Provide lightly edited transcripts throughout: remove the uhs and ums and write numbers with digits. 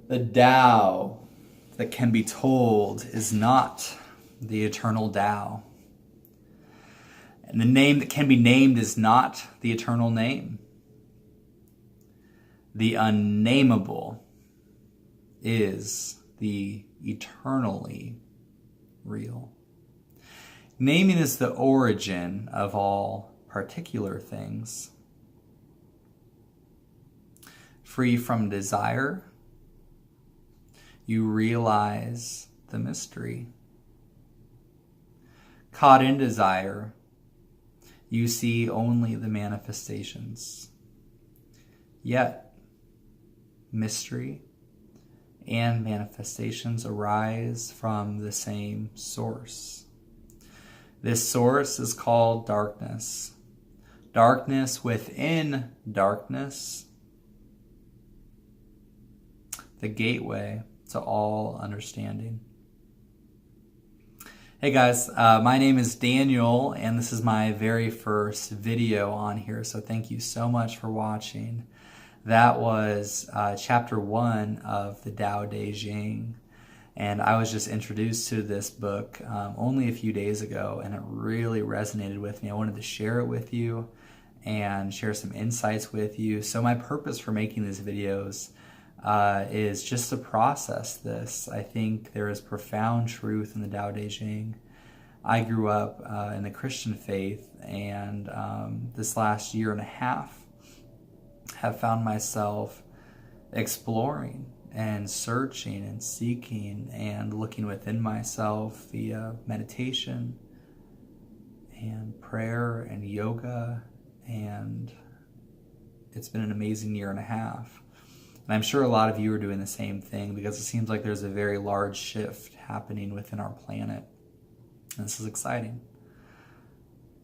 The Tao that can be told is not the eternal Tao. And the name that can be named is not the eternal name. The unnameable is the eternally real. Naming is the origin of all particular things. Free from desire, you realize the mystery. Caught in desire, you see only the manifestations. Yet, mystery and manifestations arise from the same source. This source is called darkness. Darkness within darkness, the gateway to all understanding. Hey guys, my name is Daniel, and this is my very first video on here, so thank you so much for watching. That was chapter 1 of the Tao Te Ching, and I was just introduced to this book only a few days ago, and it really resonated with me. I wanted to share it with you and share some insights with you. So my purpose for making these videos is just to process this. I think there is profound truth in the Tao Te Ching. I grew up in the Christian faith, and this last year and a half have found myself exploring and searching and seeking and looking within myself via meditation and prayer and yoga, and it's been an amazing year and a half. And I'm sure a lot of you are doing the same thing, because it seems like there's a very large shift happening within our planet. And this is exciting.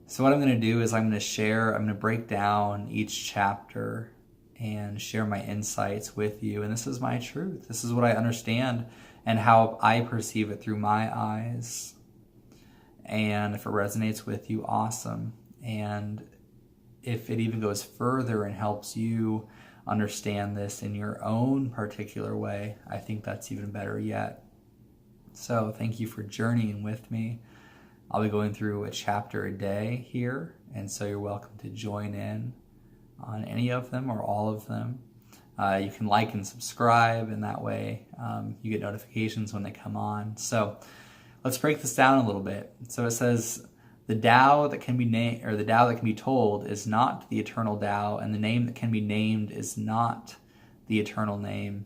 So what I'm going to do is I'm going to break down each chapter and share my insights with you. And this is my truth. This is what I understand and how I perceive it through my eyes. And if it resonates with you, awesome. And if it even goes further and helps you understand this in your own particular way, I think that's even better yet. So thank you for journeying with me. I'll be going through a chapter a day here, and so you're welcome to join in on any of them or all of them. You can like and subscribe, and that way you get notifications when they come on. So let's break this down a little bit. So it says, the Tao that can be named, or the Tao that can be told, is not the eternal Tao, and the name that can be named is not the eternal name.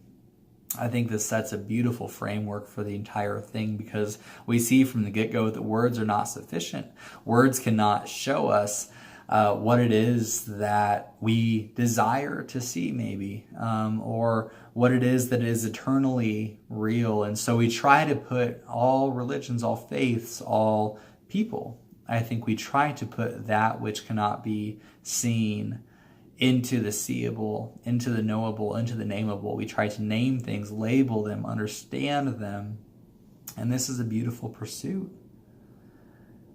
I think this sets a beautiful framework for the entire thing, because we see from the get-go that words are not sufficient. Words cannot show us what it is that we desire to see, maybe, or what it is that is eternally real. And so we try to put all religions, all faiths, all people, I think we try to put that which cannot be seen into the seeable, into the knowable, into the nameable. We try to name things, label them, understand them. And this is a beautiful pursuit.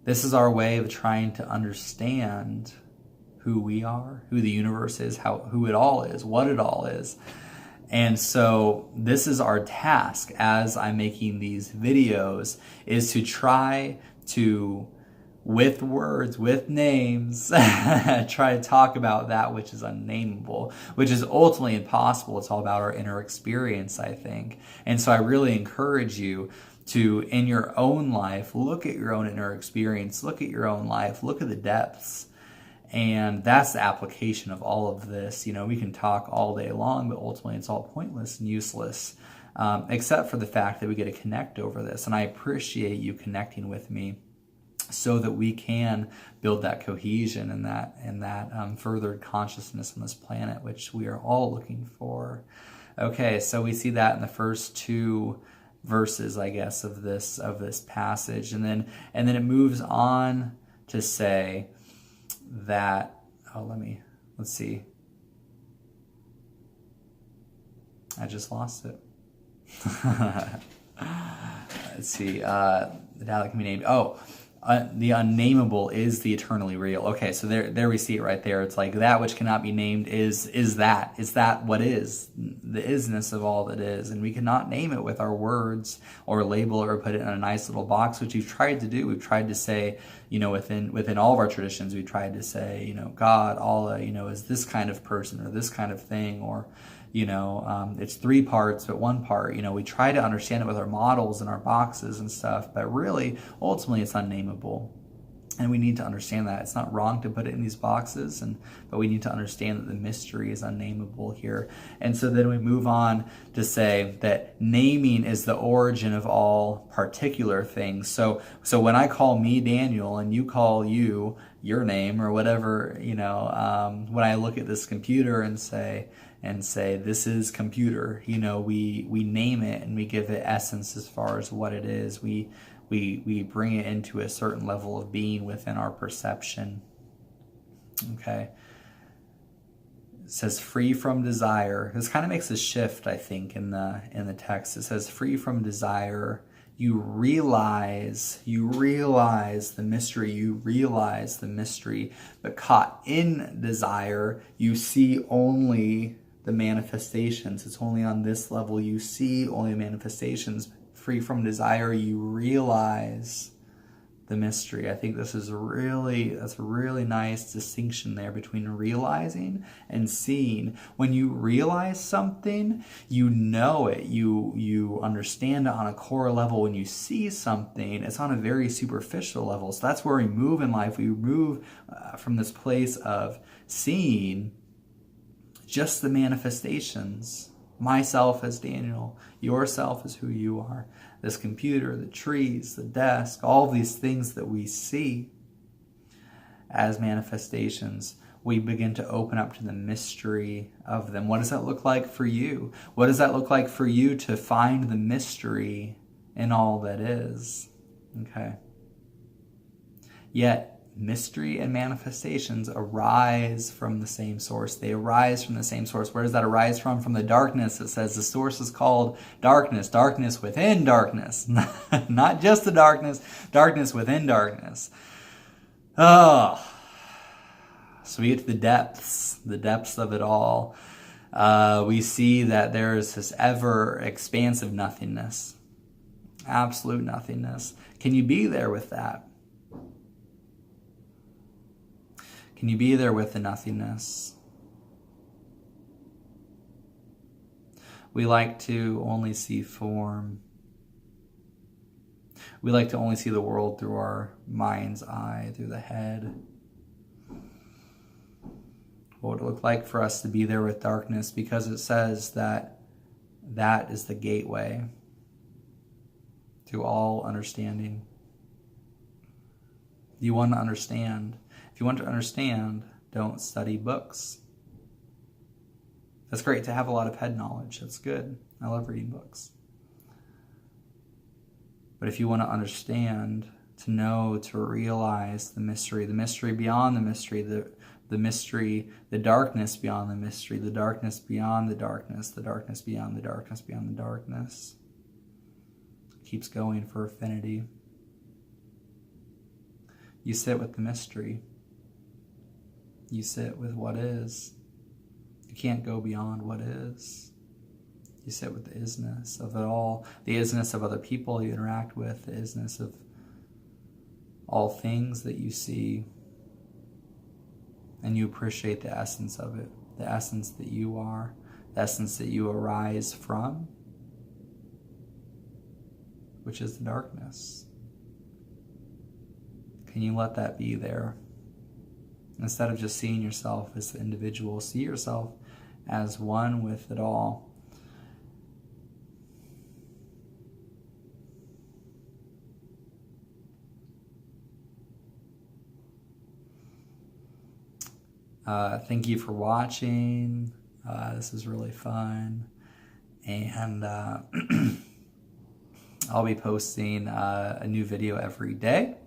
This is our way of trying to understand who we are, who the universe is, who it all is, what it all is. And so this is our task as I'm making these videos, is to try to, with words, with names, try to talk about that which is unnameable, which is ultimately impossible. It's all about our inner experience, I think. And so I really encourage you to, in your own life, look at your own inner experience, look at your own life, look at the depths. And that's the application of all of this. You know, we can talk all day long, but ultimately it's all pointless and useless, except for the fact that we get to connect over this. And I appreciate you connecting with me, so that we can build that cohesion and that furthered consciousness on this planet, which we are all looking for. Okay, so we see that in the first two verses, I guess, of this passage, and then it moves on to say that. Let's see. I just lost it. Let's see. The Tao that can be named. the unnameable is the eternally real. Okay, so there we see it right there. It's like that which cannot be named is that what is the isness of all that is, and we cannot name it with our words or label it or put it in a nice little box, which we've tried to do. We've tried to say, within all of our traditions, we tried to say, God, Allah, is this kind of person or this kind of thing, or it's 3 parts but 1 part. We try to understand it with our models and our boxes and stuff, but really, ultimately, it's unnameable. And we need to understand that. It's not wrong to put it in these boxes, but we need to understand that the mystery is unnameable here. And so then we move on to say that naming is the origin of all particular things. So when I call me Daniel and you call you your name or whatever, when I look at this computer and say this is computer, we name it and we give it essence as far as what it is. We bring it into a certain level of being within our perception. Okay. It says free from desire. This kind of makes a shift, I think, in the text. It says free from desire. You realize the mystery, but caught in desire, you see only the manifestations. It's only on this level you see only manifestations. Free from desire, you realize the mystery. I think that's a really nice distinction there between realizing and seeing. When you realize something, you know it, you understand it on a core level. When you see something, it's on a very superficial level. So that's where we move in life. We move from this place of seeing just the manifestations. Myself as Daniel, yourself is who you are. This computer, the trees, the desk, all these things that we see as manifestations, we begin to open up to the mystery of them. What does that look like for you? What does that look like for you to find the mystery in all that is? Okay. Yet, mystery and manifestations arise from the same source. They arise from the same source. Where does that arise from? From the darkness. It says the source is called darkness. Darkness within darkness. Not just the darkness. Darkness within darkness. Oh. So we get to the depths of it all. We see that there is this ever expansive nothingness. Absolute nothingness. Can you be there with that? Can you be there with the nothingness? We like to only see form. We like to only see the world through our mind's eye, through the head. What would it look like for us to be there with darkness? Because it says that that is the gateway to all understanding. You want to understand. If you want to understand, don't study books. That's great to have a lot of head knowledge. That's good. I love reading books. But if you want to understand, to know, to realize the mystery beyond the mystery, the mystery, the darkness beyond the mystery, the darkness beyond the darkness, the darkness beyond the darkness beyond the darkness, keeps going for infinity. You sit with the mystery. You sit with what is. You can't go beyond what is. You sit with the isness of it all, the isness of other people you interact with, the isness of all things that you see, and you appreciate the essence of it, the essence that you are, the essence that you arise from, which is the darkness. Can you let that be there? Instead of just seeing yourself as the individual, see yourself as one with it all. Thank you for watching. This is really fun. And I'll be posting a new video every day.